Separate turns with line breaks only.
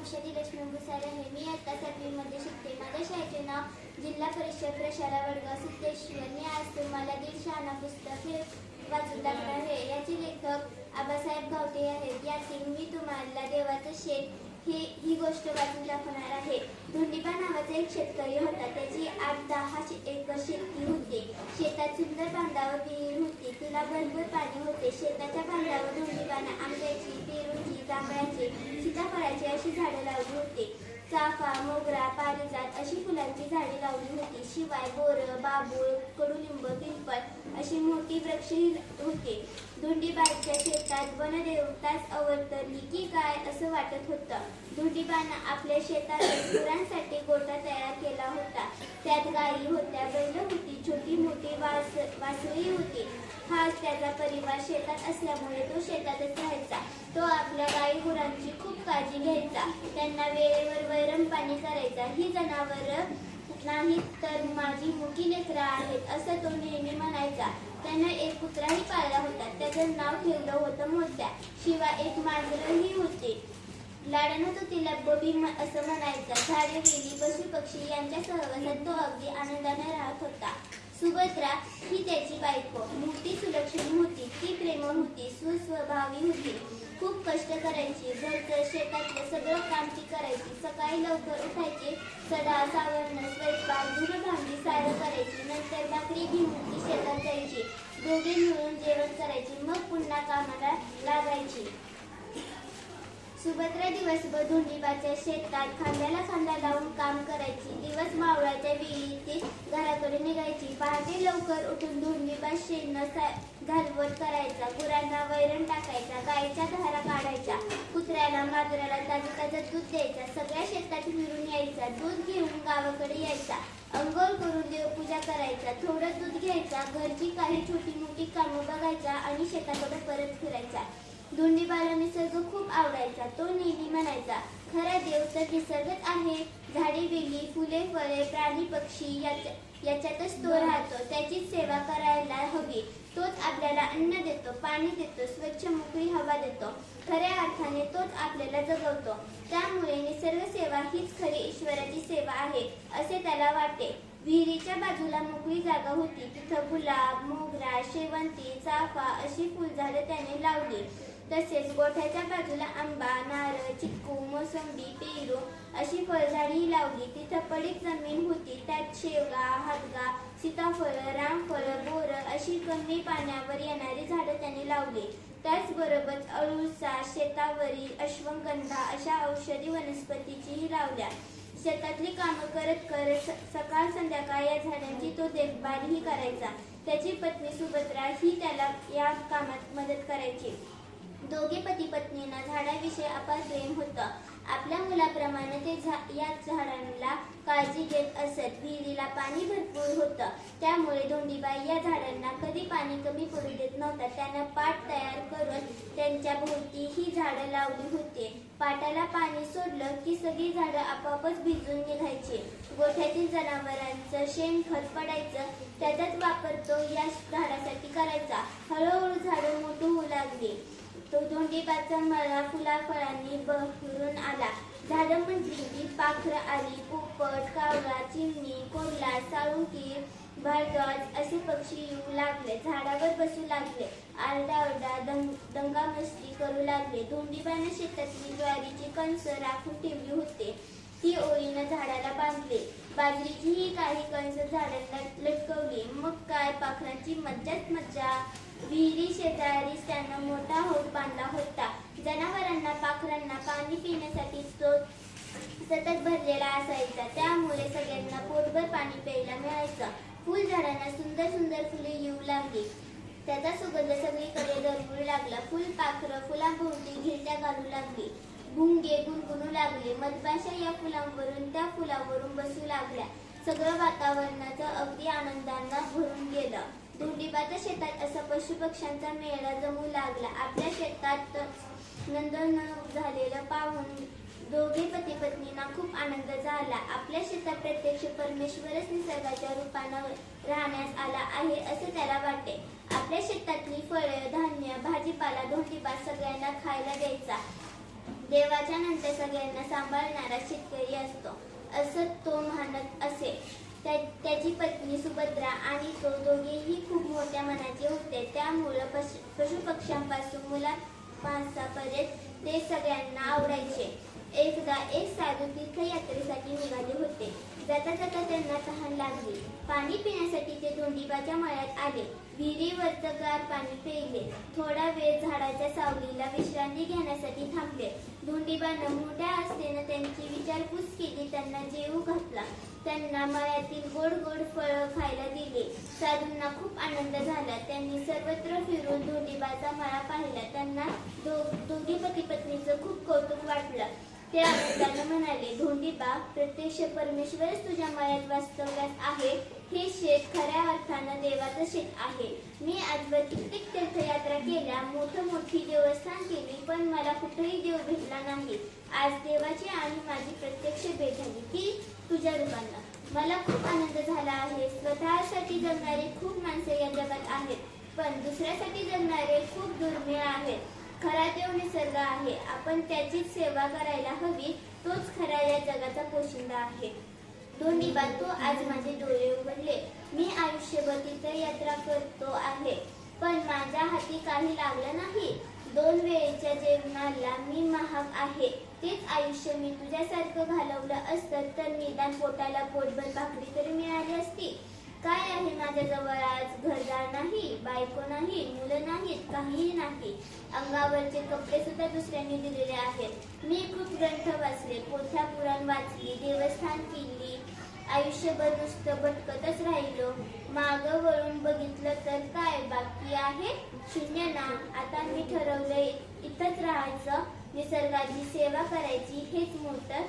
वैशाली लक्ष्मण भुसारे आहे. मी आता 7वीमध्ये शिकते. माझ्या शाळेचे नाव जिल्हा परिषद प्रशाला वडगाव सिद्धेश्वर. मी आज तुम्हाला दीड शहाणा पुस्तक हे वाचून दाखवणार आहे. याचे लेखक आबासाहेब गावटे आहेत. यातील मी तुम्हाला देवाचं शेत ही गोष्ट वाचून दाखवणार आहे. धोंडीबा नावाचा एक शेतकरी होता. त्याची 8-10 एकर शेती होती. शेतात सुंदर बांधावर विहीर होती. तिला भरपूर पाणी होते. शेताच्या बांधावर धोंडीबाने आंब्याची, पेरूची, जांभळाची, सीताफळाची अशी झाडं लावली होती. चाफा, मोगरा, पारिजात अशी फुलांची झाडे लावली होती. शिवाय बोर, बाबूळ, कडुलिंब, पिंपळ अशी मोठी वृक्षही होती. धोंडीबाईच्या शेतात वनदेवताच अवतरली की काय असं वाटत होतं. धोंडीबानं आपल्या शेतात गुरांसाठी गोठा तयार केला होता. त्यात गायी होत्या, बैल होती, छोटी मोठी वासरही होती. हाच त्याचा परिवार शेतात असल्यामुळे तो शेतातच राहायचा. तो आपल्या गायी गुरांची खूप काळजी घ्यायचा. त्यांना वेळेवर वैरण पाणी करायचा. ही जनावरं नाही तर माझी मुकी लेकरं आहेत असं तो नेहमी म्हणायचा. त्यानं एक कुत्राही पाळला होता. त्याचं नाव ठेवलं होतं मोत्या. शिवाय एक मांजरही होते. लाडानं तो तिला बबी असं म्हणायचा. झाडे, वेली, पशु पक्षी यांच्या सहवासात तो अगदी आनंदाने राहत होता. सुभद्रा ही त्याची बायको. मोठी सुलक्षणी होती. ती प्रेमळ होती, सुस्वभावी होती. खूप कष्ट करायची. घरचं शेतातलं सगळं काम ती करायची. सकाळी लवकर उठायची. सडा सावरणं, स्वयंपाक, धुणं-भांडी सारं करायची. नंतर भाकरी घेऊन ती शेतात जायची. दोघे मिळून जेवण करायची. मग पुन्हा कामाला लागायची. सुभद्रा दिवसभर धोंडीबाच्या शेतात खांद्याला खांदा लावून काम करायची. दिवस मावळाच्या वेळी ती घराकडे निघायची. पहाटे लवकर उठून धोंडीबा शेणं घालवट करायचा. गुरांना वैरण टाकायचा. गायीच्या धारा काढायच्या. कुत्र्याला, मांजराला ताजं दूध द्यायचा. सगळ्या शेतात फिरून यायचा. दूध घेऊन गावाकडे यायचा. अंघोळ करून देवपूजा करायचा. थोडं दूध घ्यायचा. घरची काही छोटी मोठी कामं बघायचा आणि शेताकडे परत फिरायचा. धोंडीबाला निसर्ग खूप आवडायचा. तो नेहमी म्हणायचा, खरा देव तर निसर्गच आहे. झाडे, वेली, फुले, फळे, प्राणी, पक्षी याच्यातच तो राहतो. त्याचीच सेवा करायला हवी. तोच आपल्याला अन्न देतो, पाणी देतो, स्वच्छ मोकळी हवा देतो. खऱ्या अर्थाने तोच आपल्याला जगवतो. त्यामुळे निसर्ग सेवा हीच खरी ईश्वराची सेवा आहे असे त्याला वाटे. विहिरीच्या बाजूला मोकळी जागा होती. तिथं गुलाब, मोगरा, शेवंती, चाफा अशी फुलझाडं त्याने लावली. तसेच गोठ्याच्या बाजूला आंबा, नारळ, चिक्कू, मोसंबी, पेरू अशी फळझाडेही लावली. तिथं पडीक जमीन होती. त्यात शेवगा, हातगा, सीताफळ, रामफळ, बोर अशी कमी पाण्यावर येणारी झाडं त्याने लावली. त्याचबरोबर अळूचा, शेतावरी, अश्वगंधा अशा औषधी वनस्पतीचीही लावल्या. शेतातली कामं करत करत सकाळ संध्याकाळ या झाडांची तो देखभालही करायचा. त्याची पत्नी सुभद्रा ही त्याला या कामात मदत करायची. दोघे पती पत्नींना झाडाविषयी अपार प्रेम होतं. आपल्या मुलाप्रमाणे ते या झाडांना काळजी घेत असत. विहिरीला पाणी भरपूर होतं. त्यामुळे धोंडीबाई या झाडांना कधी पाणी कमी पडू देत नव्हता. त्यानं पाट तयार करून त्यांच्या भोवती ही झाडं लावली होती. पाटाला पाणी सोडलं की सगळी झाडं आपोआपच भिजून निघायची. गोठ्यातील जनावरांचं शेणखत पडायचं. त्याचाच वापर तो या झाडासाठी करायचा. हळूहळू झाडं मोठी होऊ लागली. तो धोंडीबाचा मळा फुलाफळांनी बहरून आला. झाडं म्हटली की पाखरं आली. पोपट, कावळा, चिमणी, कोल्हा, साळुंकी, भारद्वाज असे पक्षी येऊ लागले. झाडावर बसू लागले. आरडाओरडा, दंगामस्ती करू लागले. धोंडीबाने शेतातली ज्वारीची कणसं राखून ठेवली होती. ती ओळीनं झाडाला बांधली. बाजरीचीही काही कणसं झाडाला लटकवली. मग काय पाखरांची मज्जाच मज्जा. विहिरी शेजारीच त्यानं मोठा हौद बांधला होता. जनावरांना, पाखरांना पाणी पिण्यासाठी तो सतत भरलेला असायचा. त्यामुळे सगळ्यांना पोटभर पाणी प्यायला मिळायचं. फुलझाडांना सुंदर सुंदर फुले येऊ लागली. त्याचा सुगंध सगळीकडे दरवळू लागला. फुलपाखरं फुलांभोवती घिरट्या घालू लागली. भुंगे गुणगुणू लागले. मधमाशा या फुलांवरून त्या फुलावरून बसू लागल्या. सगळं वातावरणाचं अगदी आनंदानं भरून गेलं. धोंडीबाच्या शेतात असा पशुपक्ष्यांचा मेळा जमू लागला. आपल्या शेतात नंदन झालेलं पाहून दोघे पती पत्नींना खूप आनंद झाला. आपल्या शेतात प्रत्यक्ष परमेश्वरच निसर्गाच्या रूपानं राहण्यास आला आहे असे त्याला वाटे. आपल्या शेतातली फळे, धान्य, भाजीपाला धोंडीबा सगळ्यांना खायला द्यायचा. देवाच्या नंतर सगळ्यांना सांभाळणारा शेतकरी असतो असं तो म्हणत असे. त्याची पत्नी सुभद्रा आणि तो दोघेही खूप मोठ्या मनाचे होते. त्यामुळं पशुपक्ष्यांपासून मुलांपर्यंत ते सगळ्यांना आवडायचे. एकदा एक साधू तीर्थयात्रेसाठी निघाले होते. जाता जाता त्यांना तहान लागली. पाणी पिण्यासाठी ते धोंडीबाच्या मळ्यात आले. विहिरीवरचं गार पाणी प्यायले. थोडा वेळ झाडाच्या सावलीला विश्रांती घेण्यासाठी थांबले. धोंडीबानं मोठ्या आस्थेनं त्यांची विचारपूस केली. त्यांना जेवू घातला. त्यांना मळ्यातील गोड गोड फळं खायला दिले. साधूंना खूप आनंद झाला. त्यांनी सर्वत्र फिरून धोंडीबाचा मळा पाहिला. त्यांना दोघे पती पत्नीचं खूप कौतुक वाटलं. ते आनंदानं म्हणाले, धोंडीबा, प्रत्यक्ष परमेश्वरच तुझ्या मळ्यात वास्तव्यास आहे. हे शेत खऱ्या अर्थानं देवाचं शेत आहे. मी आजवर कित्येक तीर्थयात्रा केल्या, मोठी देवस्थान केली, पण मला कुठेही देव भेटला नाही. आज देवाची आणि माझी प्रत्यक्ष भेट झाली ती तुझ्या रूपानं. मला खूप आनंद झाला आहे. स्वतःसाठी जगणारे खूप माणसे या जगात आहेत, पण दुसऱ्यासाठी जगणारे खूप दुर्मिळ आहेत. खरा देव निसर्ग आहे. आपण त्याचीच सेवा करायला हवी. तोच खरा या जगाचा पोशिंदा आहे. धोंडीबा, तो आज माझे डोळे उघडले. मी आयुष्यभर तीर्थयात्रा करतो आहे, पण माझ्या हाती काही लागलं नाही. 2 वेळेच्या जेवणाला मी महाग आहे. तेच आयुष्य मी तुझ्यासारखं घालवलं असतं तर निदान पोटाला पोटभर भाकरी तरी मिळाली असती. काय आहे माझ्याजवळ आज? घरदार नाही, बायको नाही, मुलं नाहीत, काहीही नाही. अंगावरचे कपडे सुद्धा दुसऱ्यांनी दिलेले आहेत. मी खूप ग्रंथ वाचले, पोथ्या पुराण वाचली, देवस्थान केली. आयुष्यभर नुसतं भटकतच राहिलो. मागं वळून बघितलं तर काय बाकी आहे? शून्य ना. आता मी ठरवलंय इथंच राहायचं, निसर्गाची सेवा करायची. हेच मोठं